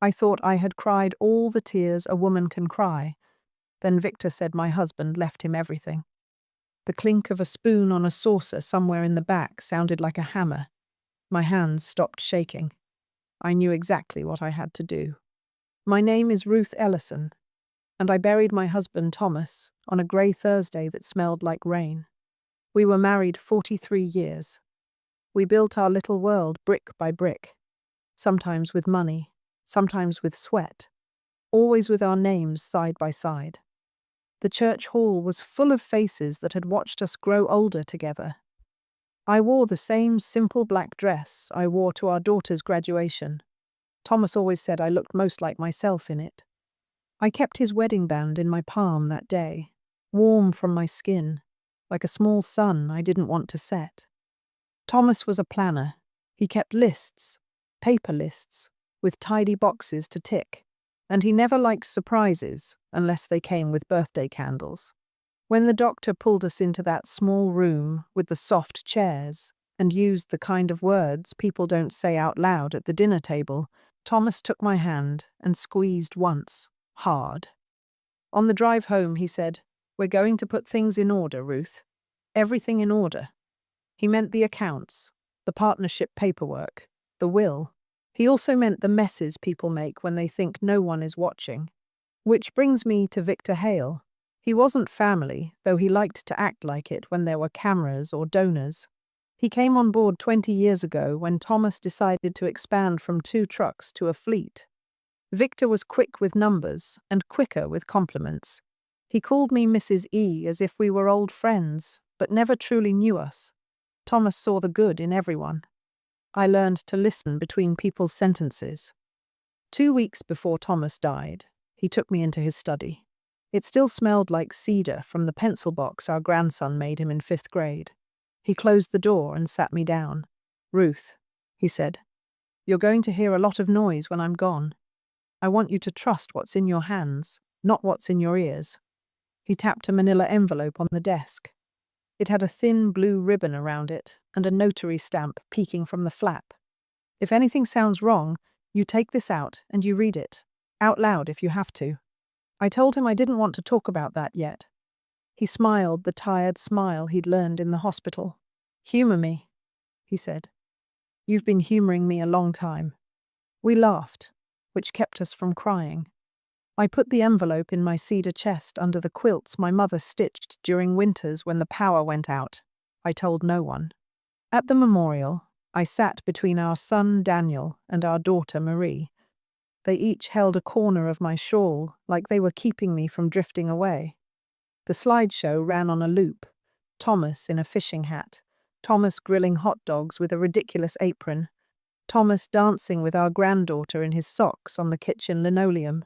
I thought I had cried all the tears a woman can cry. Then Victor said my husband left him everything. The clink of a spoon on a saucer somewhere in the back sounded like a hammer. My hands stopped shaking. I knew exactly what I had to do. My name is Ruth Ellison, and I buried my husband Thomas on a grey Thursday that smelled like rain. We were married 43 years. We built our little world brick by brick, sometimes with money, sometimes with sweat, always with our names side by side. The church hall was full of faces that had watched us grow older together. I wore the same simple black dress I wore to our daughter's graduation. Thomas always said I looked most like myself in it. I kept his wedding band in my palm that day, warm from my skin, like a small sun I didn't want to set. Thomas was a planner. He kept lists, paper lists, with tidy boxes to tick, and he never liked surprises unless they came with birthday candles. When the doctor pulled us into that small room with the soft chairs and used the kind of words people don't say out loud at the dinner table, Thomas took my hand and squeezed once, hard. On the drive home, he said, "We're going to put things in order, Ruth. Everything in order." He meant the accounts, the partnership paperwork, the will. He also meant the messes people make when they think no one is watching. Which brings me to Victor Hale. He wasn't family, though he liked to act like it when there were cameras or donors. He came on board 20 years ago when Thomas decided to expand from 2 trucks to a fleet. Victor was quick with numbers and quicker with compliments. He called me Mrs. E as if we were old friends, but never truly knew us. Thomas saw the good in everyone. I learned to listen between people's sentences. 2 weeks before Thomas died, he took me into his study. It still smelled like cedar from the pencil box our grandson made him in 5th grade. He closed the door and sat me down. "Ruth," he said, "you're going to hear a lot of noise when I'm gone. I want you to trust what's in your hands, not what's in your ears." He tapped a manila envelope on the desk. It had a thin blue ribbon around it and a notary stamp peeking from the flap. "If anything sounds wrong, you take this out and you read it, out loud if you have to." I told him I didn't want to talk about that yet. He smiled the tired smile he'd learned in the hospital. "Humor me," he said. "You've been humoring me a long time." We laughed, which kept us from crying. I put the envelope in my cedar chest under the quilts my mother stitched during winters when the power went out. I told no one. At the memorial, I sat between our son Daniel and our daughter Marie. They each held a corner of my shawl, like they were keeping me from drifting away. The slideshow ran on a loop. Thomas in a fishing hat, Thomas grilling hot dogs with a ridiculous apron, Thomas dancing with our granddaughter in his socks on the kitchen linoleum.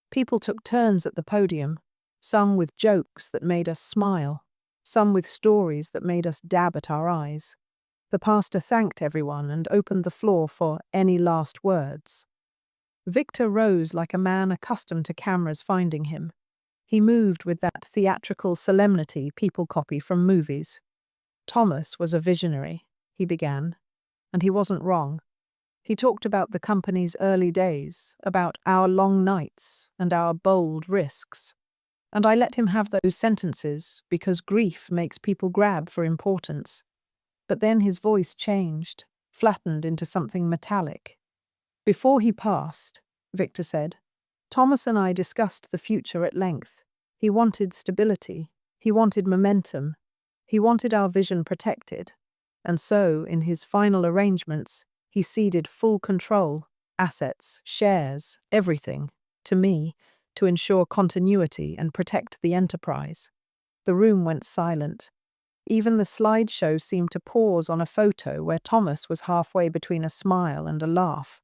People took turns at the podium, some with jokes that made us smile, some with stories that made us dab at our eyes. The pastor thanked everyone and opened the floor for any last words. Victor rose like a man accustomed to cameras finding him. He moved with that theatrical solemnity people copy from movies. "Thomas was a visionary," he began, and he wasn't wrong. He talked about the company's early days, about our long nights and our bold risks. And I let him have those sentences because grief makes people grab for importance. But then his voice changed, flattened into something metallic. "Before he passed," Victor said, "Thomas and I discussed the future at length. He wanted stability. He wanted momentum. He wanted our vision protected. And so, in his final arrangements, he ceded full control, assets, shares, everything, to me, to ensure continuity and protect the enterprise." The room went silent. Even the slideshow seemed to pause on a photo where Thomas was halfway between a smile and a laugh.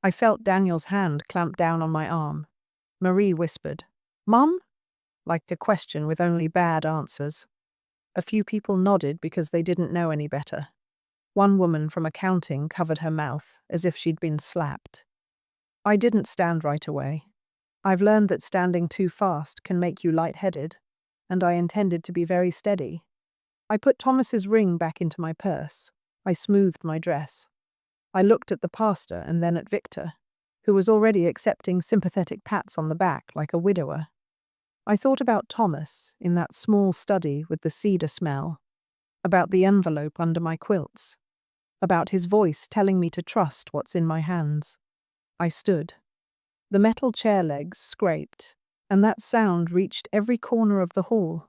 I felt Daniel's hand clamp down on my arm. Marie whispered, "Mum?" like a question with only bad answers. A few people nodded because they didn't know any better. One woman from accounting covered her mouth as if she'd been slapped. I didn't stand right away. I've learned that standing too fast can make you lightheaded, and I intended to be very steady. I put Thomas's ring back into my purse. I smoothed my dress. I looked at the pastor and then at Victor, who was already accepting sympathetic pats on the back like a widower. I thought about Thomas in that small study with the cedar smell, about the envelope under my quilts, about his voice telling me to trust what's in my hands. I stood. The metal chair legs scraped, and that sound reached every corner of the hall.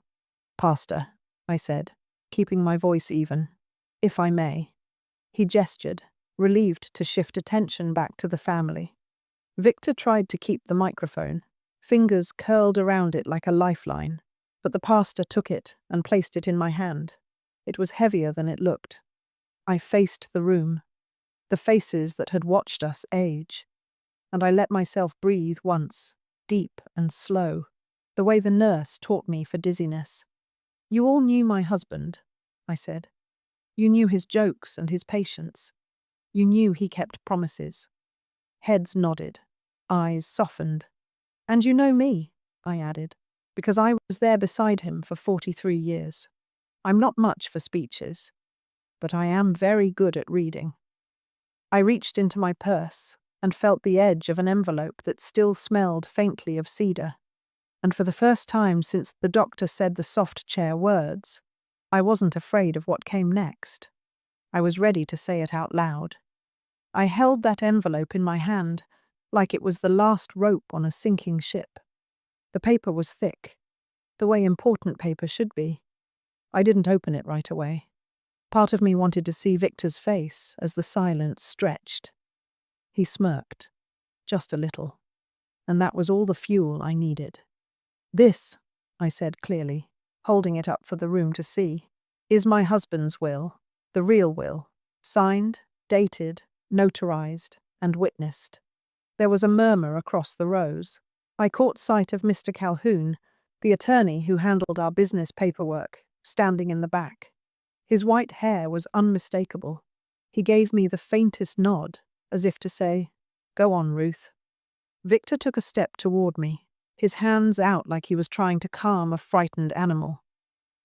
"Pastor," I said, keeping my voice even, "if I may." He gestured, relieved to shift attention back to the family. Victor tried to keep the microphone, fingers curled around it like a lifeline, but the pastor took it and placed it in my hand. It was heavier than it looked. I faced the room, the faces that had watched us age, and I let myself breathe once, deep and slow, the way the nurse taught me for dizziness. "You all knew my husband," I said. "You knew his jokes and his patience. You knew he kept promises." Heads nodded, eyes softened. "And you know me," I added, "because I was there beside him for 43 years. I'm not much for speeches, but I am very good at reading." I reached into my purse and felt the edge of an envelope that still smelled faintly of cedar. And for the first time since the doctor said the soft chair words, I wasn't afraid of what came next. I was ready to say it out loud. I held that envelope in my hand, like it was the last rope on a sinking ship. The paper was thick, the way important paper should be. I didn't open it right away. Part of me wanted to see Victor's face as the silence stretched. He smirked, just a little, and that was all the fuel I needed. "This," I said clearly, holding it up for the room to see, "is my husband's will, the real will, signed, dated, notarized, and witnessed." There was a murmur across the rows. I caught sight of Mr. Calhoun, the attorney who handled our business paperwork, standing in the back. His white hair was unmistakable. He gave me the faintest nod, as if to say, "Go on, Ruth." Victor took a step toward me, his hands out like he was trying to calm a frightened animal.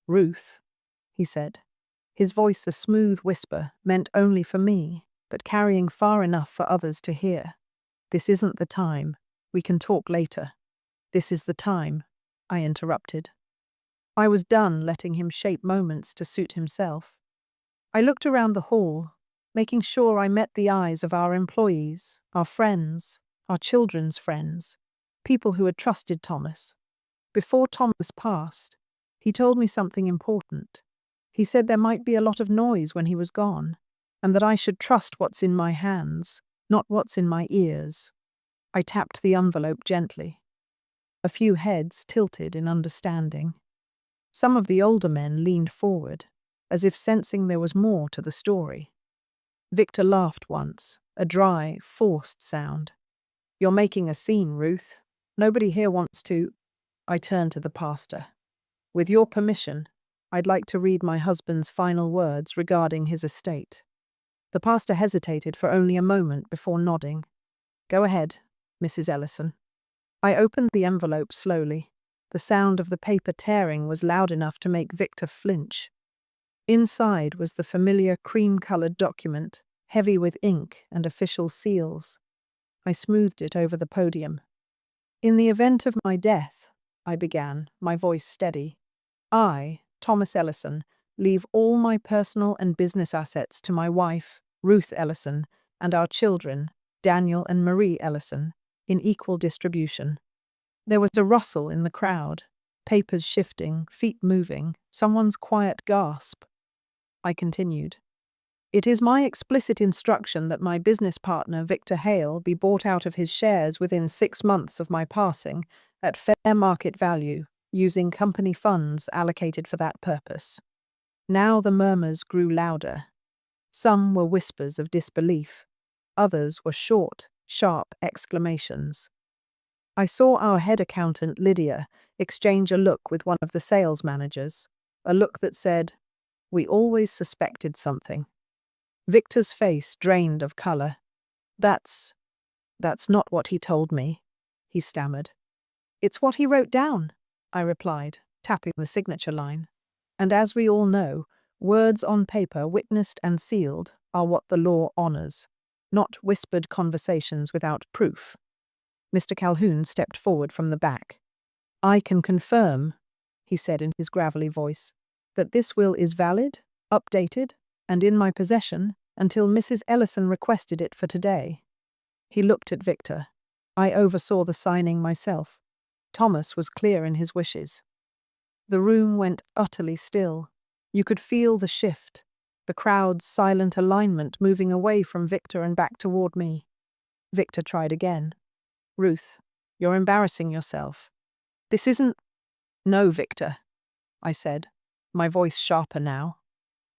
"Ruth," he said, his voice a smooth whisper meant only for me, but carrying far enough for others to hear. "This isn't the time. We can talk later." "This is the time," I interrupted. I was done letting him shape moments to suit himself. I looked around the hall, making sure I met the eyes of our employees, our friends, our children's friends, people who had trusted Thomas. Before Thomas passed, he told me something important. He said there might be a lot of noise when he was gone, and that I should trust what's in my hands, not what's in my ears. I tapped the envelope gently. A few heads tilted in understanding. Some of the older men leaned forward, as if sensing there was more to the story. Victor laughed once, a dry, forced sound. "You're making a scene, Ruth. Nobody here wants to—" I turned to the pastor. "With your permission, I'd like to read my husband's final words regarding his estate." The pastor hesitated for only a moment before nodding. "Go ahead, Mrs. Ellison." I opened the envelope slowly. The sound of the paper tearing was loud enough to make Victor flinch. Inside was the familiar cream-colored document, heavy with ink and official seals. I smoothed it over the podium. "In the event of my death," I began, my voice steady, "I, Thomas Ellison, leave all my personal and business assets to my wife, Ruth Ellison, and our children, Daniel and Marie Ellison, in equal distribution." There was a rustle in the crowd, papers shifting, feet moving, someone's quiet gasp. I continued. "It is my explicit instruction that my business partner, Victor Hale, be bought out of his shares within 6 months of my passing, at fair market value, using company funds allocated for that purpose." Now the murmurs grew louder. Some were whispers of disbelief. Others were short, sharp exclamations. I saw our head accountant, Lydia, exchange a look with one of the sales managers, a look that said, "We always suspected something." Victor's face drained of color. That's not what he told me," he stammered. "It's what he wrote down," I replied, tapping the signature line. And as we all know, words on paper witnessed and sealed are what the law honors. not whispered conversations without proof. Mr. Calhoun stepped forward from the back. "I can confirm," he said in his gravelly voice, "that this will is valid, updated, and in my possession until Mrs. Ellison requested it for today." He looked at Victor. "I oversaw the signing myself." Thomas was clear in his wishes. The room went utterly still. You could feel the shift, the crowd's silent alignment moving away from Victor and back toward me. Victor tried again. "Ruth, you're embarrassing yourself. This isn't—" "No, Victor," I said, my voice sharper now.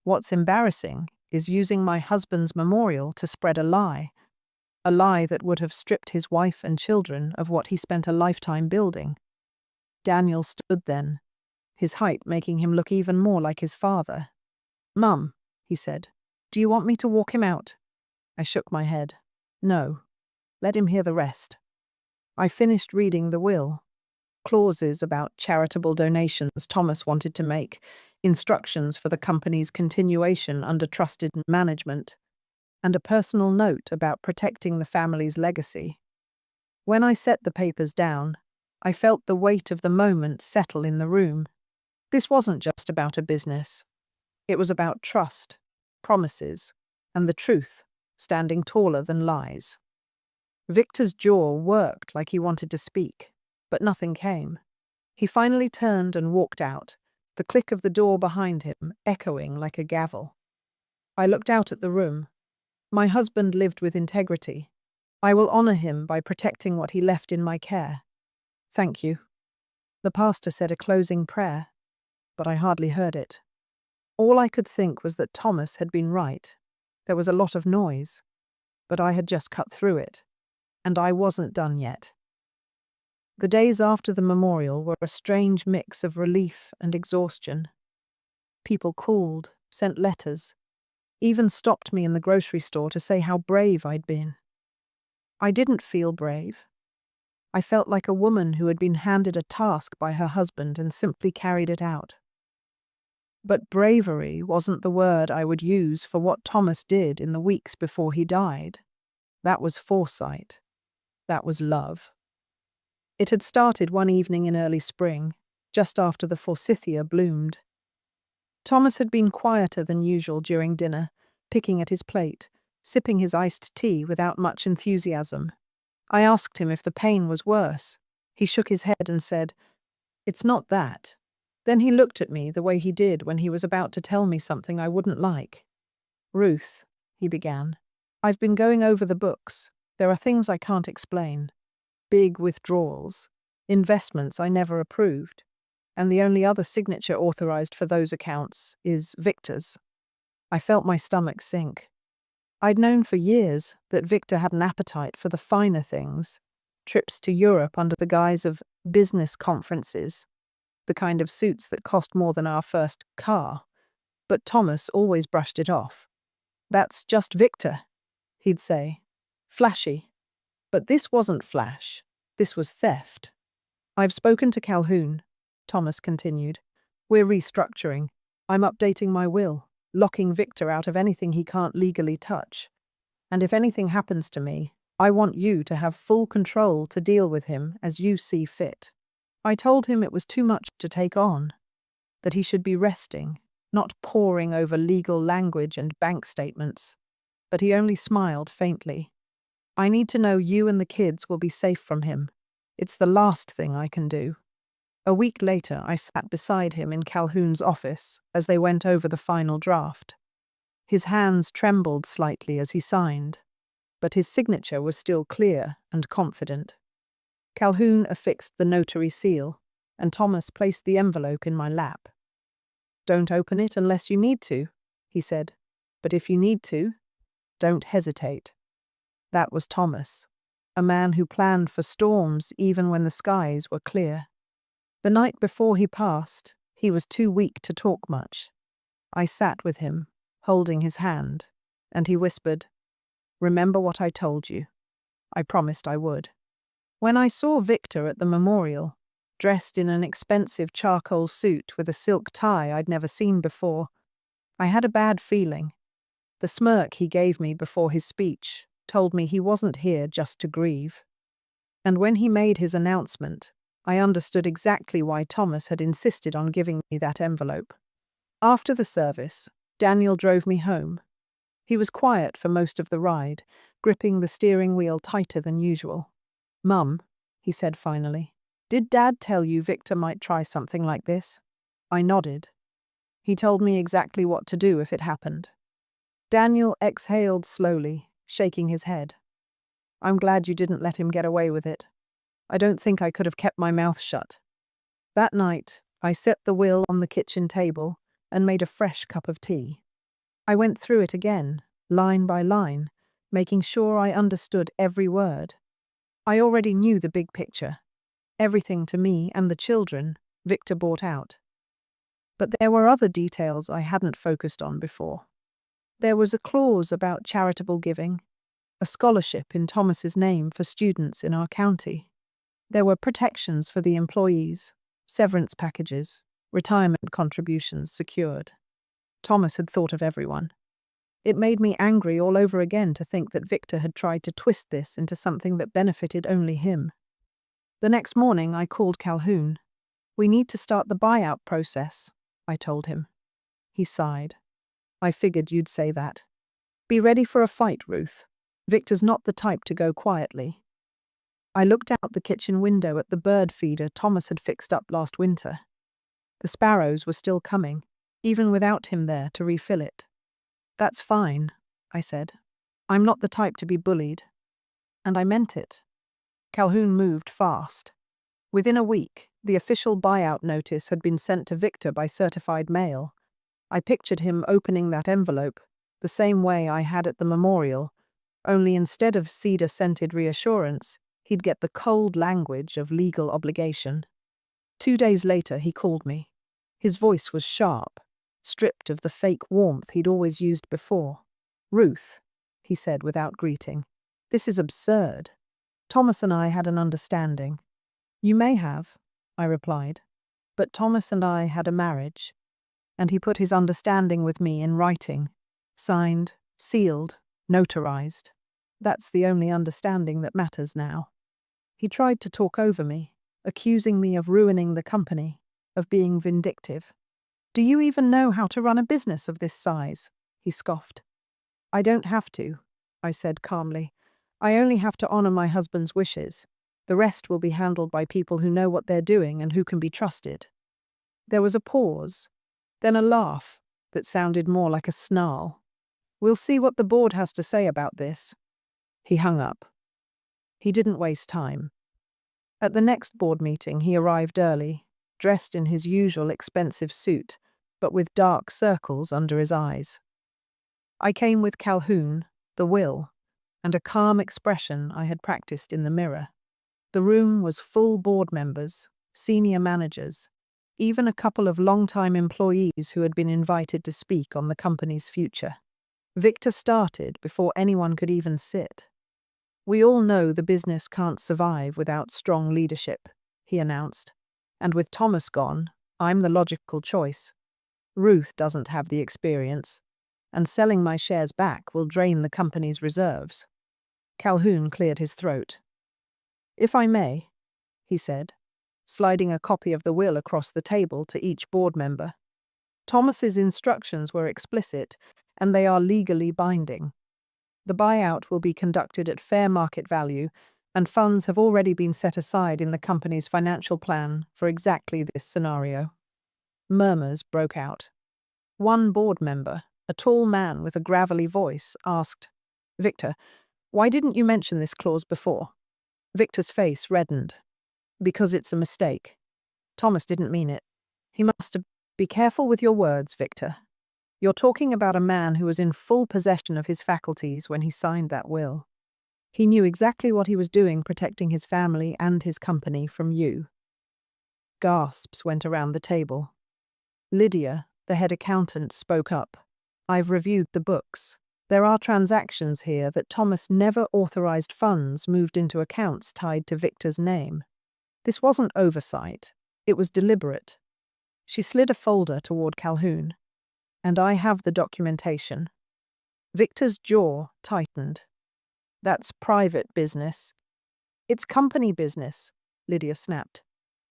"What's embarrassing is using my husband's memorial to spread a lie that would have stripped his wife and children of what he spent a lifetime building." Daniel stood then, his height making him look even more like his father. "Mum," he said, "do you want me to walk him out?" I shook my head. "No. Let him hear the rest." I finished reading the will. Clauses about charitable donations Thomas wanted to make, instructions for the company's continuation under trusted management, and a personal note about protecting the family's legacy. When I set the papers down, I felt the weight of the moment settle in the room. This wasn't just about a business. It was about trust, promises, and the truth, standing taller than lies. Victor's jaw worked like he wanted to speak, but nothing came. He finally turned and walked out, the click of the door behind him echoing like a gavel. I looked out at the room. My husband lived with integrity. I will honor him by protecting what he left in my care. Thank you. The pastor said a closing prayer, but I hardly heard it. All I could think was that Thomas had been right. There was a lot of noise, but I had just cut through it, and I wasn't done yet. The days after the memorial were a strange mix of relief and exhaustion. People called, sent letters, even stopped me in the grocery store to say how brave I'd been. I didn't feel brave. I felt like a woman who had been handed a task by her husband and simply carried it out. But bravery wasn't the word I would use for what Thomas did in the weeks before he died. That was foresight. That was love. It had started one evening in early spring, just after the forsythia bloomed. Thomas had been quieter than usual during dinner, picking at his plate, sipping his iced tea without much enthusiasm. I asked him if the pain was worse. He shook his head and said, "It's not that." Then he looked at me the way he did when he was about to tell me something I wouldn't like. "Ruth," he began, "I've been going over the books. There are things I can't explain. Big withdrawals, investments I never approved, and the only other signature authorized for those accounts is Victor's." I felt my stomach sink. I'd known for years that Victor had an appetite for the finer things, trips to Europe under the guise of business conferences, the kind of suits that cost more than our first car. But Thomas always brushed it off. "That's just Victor," he'd say. "Flashy." But this wasn't flash. This was theft. "I've spoken to Calhoun," Thomas continued. "We're restructuring. I'm updating my will, locking Victor out of anything he can't legally touch. And if anything happens to me, I want you to have full control to deal with him as you see fit." I told him it was too much to take on, that he should be resting, not poring over legal language and bank statements. But he only smiled faintly. "I need to know you and the kids will be safe from him. It's the last thing I can do." A week later, I sat beside him in Calhoun's office as they went over the final draft. His hands trembled slightly as he signed, but his signature was still clear and confident. Calhoun affixed the notary seal, and Thomas placed the envelope in my lap. "Don't open it unless you need to," he said. "But if you need to, don't hesitate." That was Thomas, a man who planned for storms even when the skies were clear. The night before he passed, he was too weak to talk much. I sat with him, holding his hand, and he whispered, "Remember what I told you." I promised I would. When I saw Victor at the memorial, dressed in an expensive charcoal suit with a silk tie I'd never seen before, I had a bad feeling. The smirk he gave me before his speech told me he wasn't here just to grieve. And when he made his announcement, I understood exactly why Thomas had insisted on giving me that envelope. After the service, Daniel drove me home. He was quiet for most of the ride, gripping the steering wheel tighter than usual. "Mum," he said finally, "did Dad tell you Victor might try something like this?" I nodded. He told me exactly what to do if it happened. Daniel exhaled slowly, shaking his head. "I'm glad you didn't let him get away with it. I don't think I could have kept my mouth shut." That night, I set the will on the kitchen table and made a fresh cup of tea. I went through it again, line by line, making sure I understood every word. I already knew the big picture. Everything to me and the children Victor bought out. But there were other details I hadn't focused on before. There was a clause about charitable giving, a scholarship in Thomas's name for students in our county. There were protections for the employees, severance packages, retirement contributions secured. Thomas had thought of everyone. It made me angry all over again to think that Victor had tried to twist this into something that benefited only him. The next morning I called Calhoun. "We need to start the buyout process," I told him. He sighed. "I figured you'd say that. Be ready for a fight, Ruth. Victor's not the type to go quietly." I looked out the kitchen window at the bird feeder Thomas had fixed up last winter. The sparrows were still coming, even without him there to refill it. "That's fine," I said. "I'm not the type to be bullied." And I meant it. Calhoun moved fast. Within a week, the official buyout notice had been sent to Victor by certified mail. I pictured him opening that envelope, the same way I had at the memorial, only instead of cedar-scented reassurance, he'd get the cold language of legal obligation. 2 days later, he called me. His voice was sharp, stripped of the fake warmth he'd always used before. "Ruth," he said without greeting, "this is absurd. Thomas and I had an understanding." "You may have," I replied, "but Thomas and I had a marriage." And he put his understanding with me in writing, signed, sealed, notarized. That's the only understanding that matters now. He tried to talk over me, accusing me of ruining the company, of being vindictive. "Do you even know how to run a business of this size?" he scoffed. "I don't have to," I said calmly. "I only have to honor my husband's wishes. The rest will be handled by people who know what they're doing and who can be trusted." There was a pause, then a laugh that sounded more like a snarl. "We'll see what the board has to say about this." He hung up. He didn't waste time. At the next board meeting, he arrived early, dressed in his usual expensive suit, but with dark circles under his eyes. I came with Calhoun, the will, and a calm expression I had practiced in the mirror. The room was full board members, senior managers, even a couple of long-time employees who had been invited to speak on the company's future. Victor started before anyone could even sit. "We all know the business can't survive without strong leadership," he announced. "And with Thomas gone, I'm the logical choice. Ruth doesn't have the experience, and selling my shares back will drain the company's reserves." Calhoun cleared his throat. "If I may," he said, sliding a copy of the will across the table to each board member. "Thomas's instructions were explicit, and they are legally binding. The buyout will be conducted at fair market value, and funds have already been set aside in the company's financial plan for exactly this scenario." Murmurs broke out. One board member, a tall man with a gravelly voice, asked, "Victor, why didn't you mention this clause before?" Victor's face reddened. "Because it's a mistake. Thomas didn't mean it. He must have... Be careful with your words, Victor. You're talking about a man who was in full possession of his faculties when he signed that will. He knew exactly what he was doing protecting his family and his company from you." Gasps went around the table. Lydia, the head accountant, spoke up. "I've reviewed the books. There are transactions here that Thomas never authorized funds moved into accounts tied to Victor's name. This wasn't oversight. It was deliberate." She slid a folder toward Calhoun. "And I have the documentation." Victor's jaw tightened. That's private business. It's company business, Lydia snapped.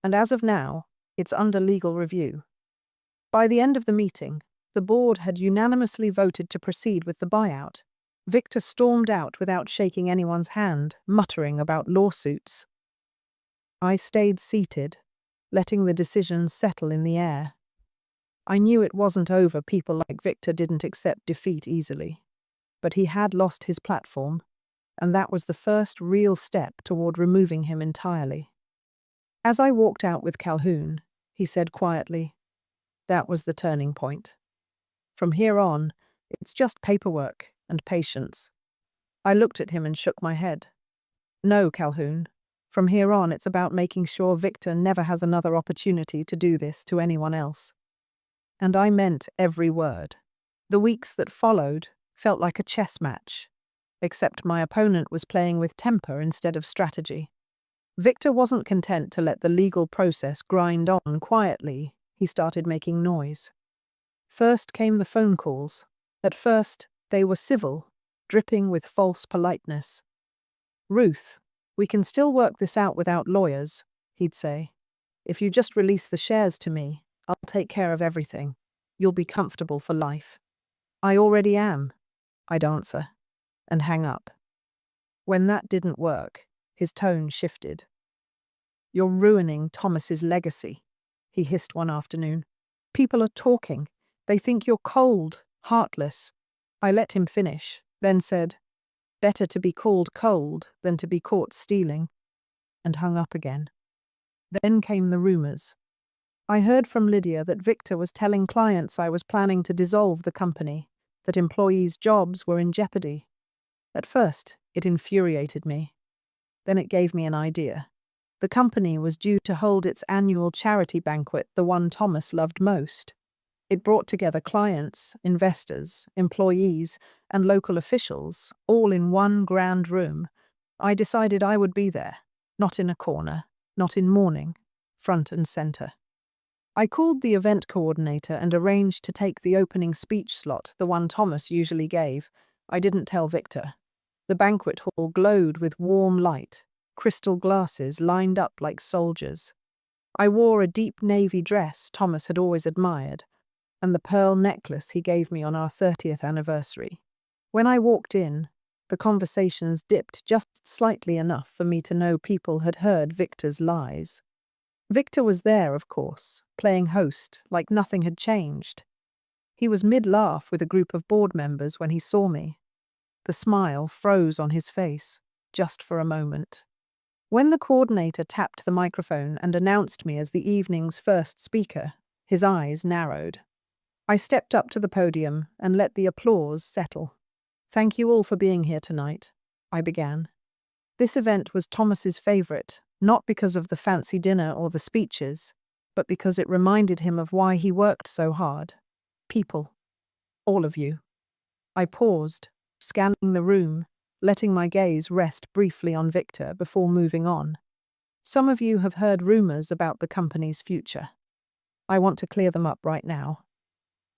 And as of now, it's under legal review. By the end of the meeting, the board had unanimously voted to proceed with the buyout. Victor stormed out without shaking anyone's hand, muttering about lawsuits. I stayed seated, letting the decision settle in the air. I knew it wasn't over. People like Victor didn't accept defeat easily. But he had lost his platform, and that was the first real step toward removing him entirely. As I walked out with Calhoun, he said quietly, "That was the turning point. From here on, it's just paperwork and patience." I looked at him and shook my head. "No, Calhoun. From here on, it's about making sure Victor never has another opportunity to do this to anyone else." And I meant every word. The weeks that followed felt like a chess match, except my opponent was playing with temper instead of strategy. Victor wasn't content to let the legal process grind on quietly. He started making noise. First came the phone calls. At first, they were civil, dripping with false politeness. "Ruth, we can still work this out without lawyers," he'd say. "If you just release the shares to me, I'll take care of everything. You'll be comfortable for life." "I already am," I'd answer, and hang up. When that didn't work, his tone shifted. "You're ruining Thomas's legacy," he hissed one afternoon. "People are talking. They think you're cold, heartless." I let him finish, then said, "Better to be called cold than to be caught stealing," and hung up again. Then came the rumors. I heard from Lydia that Victor was telling clients I was planning to dissolve the company, that employees' jobs were in jeopardy. At first, it infuriated me. Then it gave me an idea. The company was due to hold its annual charity banquet, the one Thomas loved most. It brought together clients, investors, employees, and local officials, all in one grand room. I decided I would be there, not in a corner, not in mourning, front and center. I called the event coordinator and arranged to take the opening speech slot, the one Thomas usually gave. I didn't tell Victor. The banquet hall glowed with warm light, crystal glasses lined up like soldiers. I wore a deep navy dress Thomas had always admired, and the pearl necklace he gave me on our 30th anniversary. When I walked in, the conversations dipped just slightly enough for me to know people had heard Victor's lies. Victor was there, of course, playing host like nothing had changed. He was mid-laugh with a group of board members when he saw me. The smile froze on his face, just for a moment. When the coordinator tapped the microphone and announced me as the evening's first speaker, his eyes narrowed. I stepped up to the podium and let the applause settle. "Thank you all for being here tonight," I began. This event was Thomas's favorite, not because of the fancy dinner or the speeches, but because it reminded him of why he worked so hard. People. All of you. I paused, scanning the room, letting my gaze rest briefly on Victor before moving on. "Some of you have heard rumors about the company's future. I want to clear them up right now.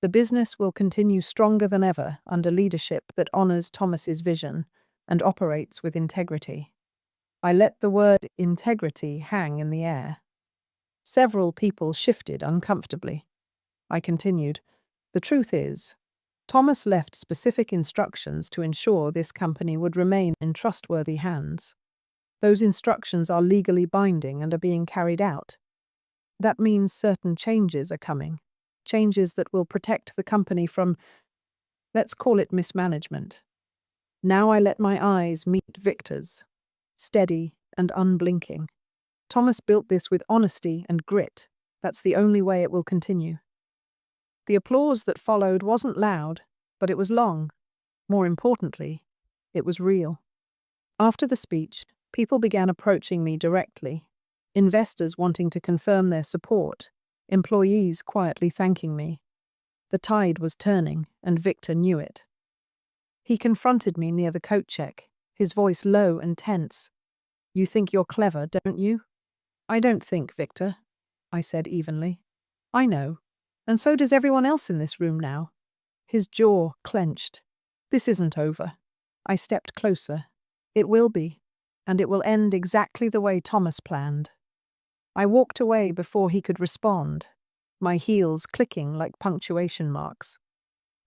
The business will continue stronger than ever under leadership that honors Thomas's vision and operates with integrity." I let the word integrity hang in the air. Several people shifted uncomfortably. I continued, "The truth is, Thomas left specific instructions to ensure this company would remain in trustworthy hands. Those instructions are legally binding and are being carried out. That means certain changes are coming, changes that will protect the company from, let's call it mismanagement." Now I let my eyes meet Victor's, steady and unblinking. "Thomas built this with honesty and grit. That's the only way it will continue." The applause that followed wasn't loud, but it was long. More importantly, it was real. After the speech, people began approaching me directly. Investors wanting to confirm their support, employees quietly thanking me. The tide was turning, and Victor knew it. He confronted me near the coat check, his voice low and tense. "You think you're clever, don't you?" "I don't think, Victor," I said evenly. "I know, and so does everyone else in this room now." His jaw clenched. "This isn't over." I stepped closer. It will be, and it will end exactly the way Thomas planned. I walked away before he could respond, my heels clicking like punctuation marks.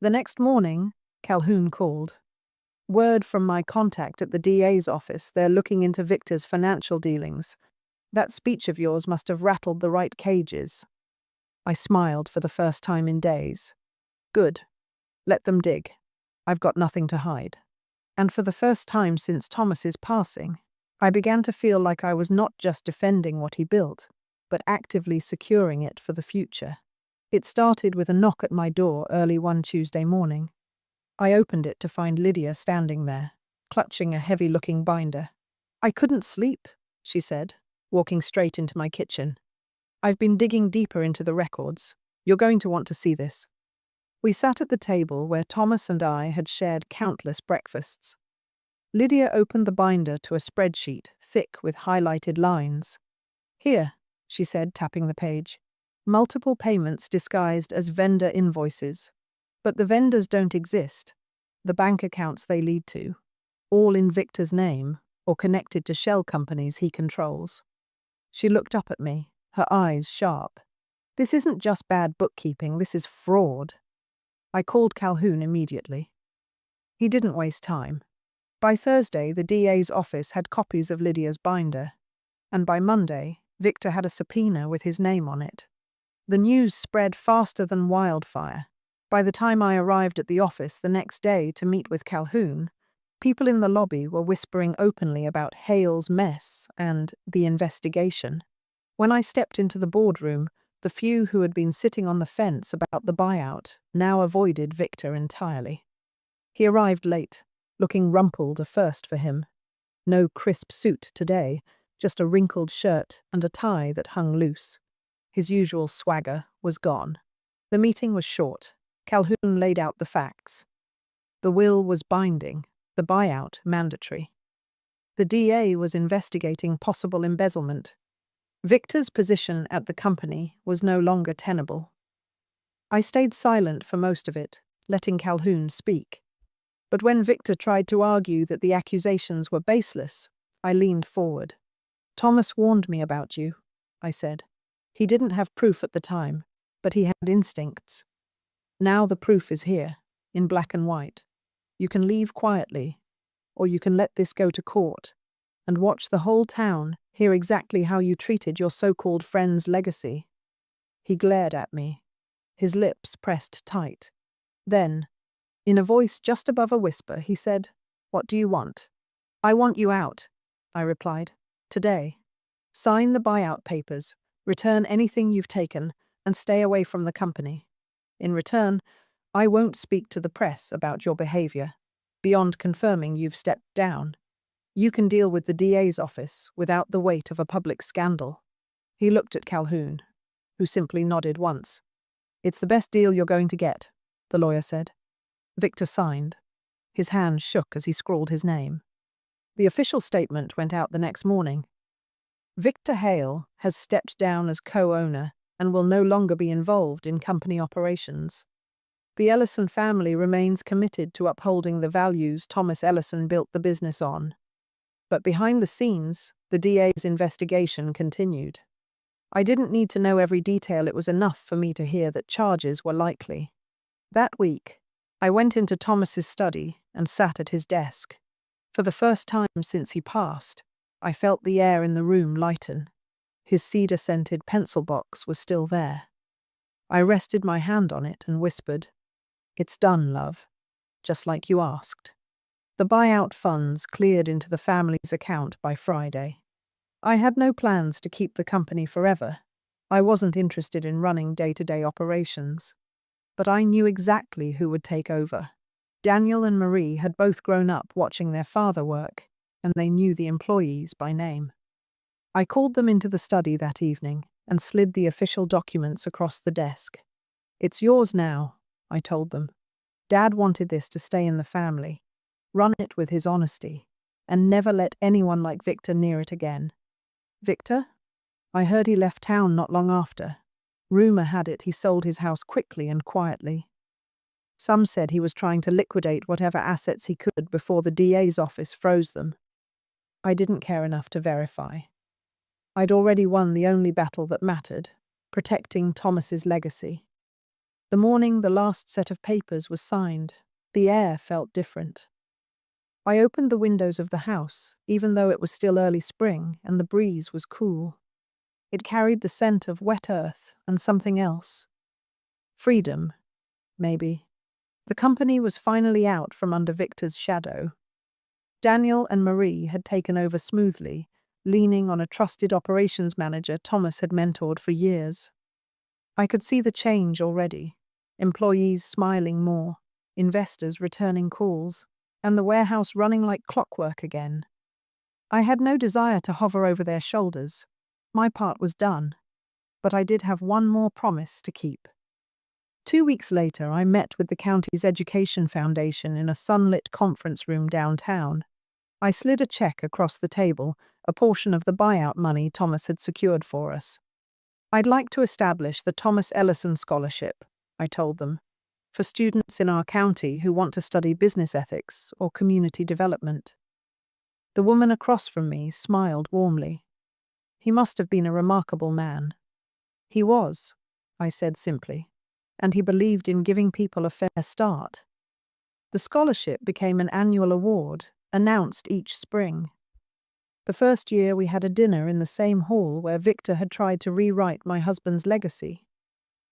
The next morning, Calhoun called. Word from my contact at the DA's office, they're looking into Victor's financial dealings. That speech of yours must have rattled the right cages. I smiled for the first time in days. Good. Let them dig. I've got nothing to hide. And for the first time since Thomas's passing, I began to feel like I was not just defending what he built, but actively securing it for the future. It started with a knock at my door early one Tuesday morning. I opened it to find Lydia standing there, clutching a heavy-looking binder. "I couldn't sleep," she said, walking straight into my kitchen. "I've been digging deeper into the records. You're going to want to see this." We sat at the table where Thomas and I had shared countless breakfasts. Lydia opened the binder to a spreadsheet thick with highlighted lines. "Here," she said, tapping the page. "Multiple payments disguised as vendor invoices. But the vendors don't exist. The bank accounts they lead to, all in Victor's name or connected to shell companies he controls." She looked up at me, her eyes sharp. "This isn't just bad bookkeeping, this is fraud." I called Calhoun immediately. He didn't waste time. By Thursday, the DA's office had copies of Lydia's binder, and by Monday, Victor had a subpoena with his name on it. The news spread faster than wildfire. By the time I arrived at the office the next day to meet with Calhoun, people in the lobby were whispering openly about Hale's mess and the investigation. When I stepped into the boardroom, the few who had been sitting on the fence about the buyout now avoided Victor entirely. He arrived late, looking rumpled, a first for him. No crisp suit today, just a wrinkled shirt and a tie that hung loose. His usual swagger was gone. The meeting was short. Calhoun laid out the facts. The will was binding, the buyout mandatory. The DA was investigating possible embezzlement. Victor's position at the company was no longer tenable. I stayed silent for most of it, letting Calhoun speak. But when Victor tried to argue that the accusations were baseless, I leaned forward. "Thomas warned me about you," I said. "He didn't have proof at the time, but he had instincts. Now the proof is here, in black and white. You can leave quietly, or you can let this go to court and watch the whole town hear exactly how you treated your so-called friend's legacy." He glared at me, his lips pressed tight. Then, in a voice just above a whisper, he said, "What do you want?" "I want you out," I replied. "Today. Sign the buyout papers, return anything you've taken, and stay away from the company. In return, I won't speak to the press about your behavior, beyond confirming you've stepped down. You can deal with the DA's office without the weight of a public scandal." He looked at Calhoun, who simply nodded once. "It's the best deal you're going to get," the lawyer said. Victor signed. His hand shook as he scrawled his name. The official statement went out the next morning. Victor Hale has stepped down as co-owner and will no longer be involved in company operations. The Ellison family remains committed to upholding the values Thomas Ellison built the business on. But behind the scenes, the DA's investigation continued. I didn't need to know every detail, it was enough for me to hear that charges were likely. That week, I went into Thomas's study and sat at his desk. For the first time since he passed, I felt the air in the room lighten. His cedar-scented pencil box was still there. I rested my hand on it and whispered, "It's done, love, just like you asked." The buyout funds cleared into the family's account by Friday. I had no plans to keep the company forever. I wasn't interested in running day-to-day operations. But I knew exactly who would take over. Daniel and Marie had both grown up watching their father work, and they knew the employees by name. I called them into the study that evening and slid the official documents across the desk. "It's yours now," I told them. "Dad wanted this to stay in the family. Run it with his honesty, and never let anyone like Victor near it again." "Victor? I heard he left town not long after. Rumor had it he sold his house quickly and quietly. Some said he was trying to liquidate whatever assets he could before the DA's office froze them. I didn't care enough to verify. I'd already won the only battle that mattered, protecting Thomas's legacy. The morning the last set of papers was signed, the air felt different. I opened the windows of the house, even though it was still early spring and the breeze was cool. It carried the scent of wet earth and something else. Freedom, maybe. The company was finally out from under Victor's shadow. Daniel and Marie had taken over smoothly, leaning on a trusted operations manager Thomas had mentored for years. I could see the change already. Employees smiling more, investors returning calls, and the warehouse running like clockwork again. I had no desire to hover over their shoulders. My part was done, but I did have one more promise to keep. 2 weeks later, I met with the county's Education Foundation in a sunlit conference room downtown. I slid a check across the table, a portion of the buyout money Thomas had secured for us. I'd like to establish the Thomas Ellison Scholarship, I told them, for students in our county who want to study business ethics or community development. The woman across from me smiled warmly. He must have been a remarkable man. He was, I said simply, and he believed in giving people a fair start. The scholarship became an annual award, announced each spring. The first year we had a dinner in the same hall where Victor had tried to rewrite my husband's legacy.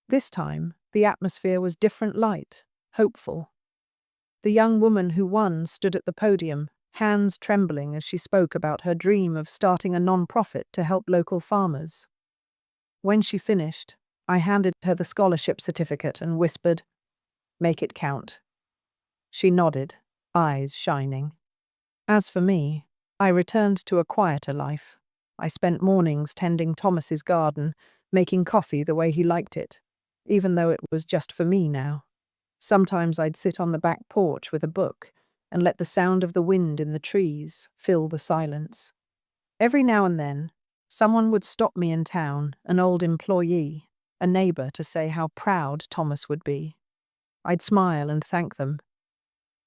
This time, the atmosphere was different, light, hopeful. The young woman who won stood at the podium, hands trembling as she spoke about her dream of starting a non-profit to help local farmers. When she finished, I handed her the scholarship certificate and whispered, "Make it count." She nodded, eyes shining. As for me, I returned to a quieter life. I spent mornings tending Thomas's garden, making coffee the way he liked it, even though it was just for me now. Sometimes I'd sit on the back porch with a book and let the sound of the wind in the trees fill the silence. Every now and then, someone would stop me in town, an old employee, a neighbor, to say how proud Thomas would be. I'd smile and thank them.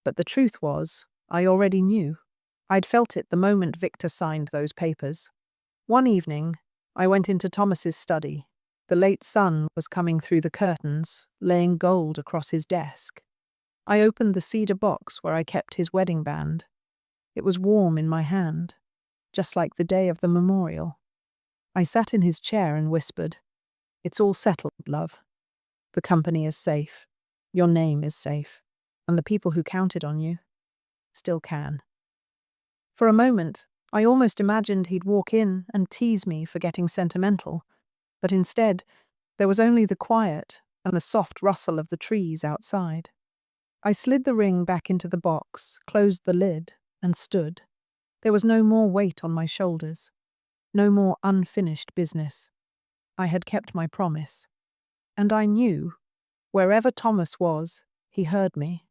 But the truth was, I already knew. I'd felt it the moment Victor signed those papers. One evening, I went into Thomas's study. The late sun was coming through the curtains, laying gold across his desk. I opened the cedar box where I kept his wedding band. It was warm in my hand, just like the day of the memorial. I sat in his chair and whispered, "It's all settled, love. The company is safe. Your name is safe. And the people who counted on you still can." For a moment, I almost imagined he'd walk in and tease me for getting sentimental, but instead, there was only the quiet and the soft rustle of the trees outside. I slid the ring back into the box, closed the lid, and stood. There was no more weight on my shoulders, no more unfinished business. I had kept my promise. And I knew, wherever Thomas was, he heard me.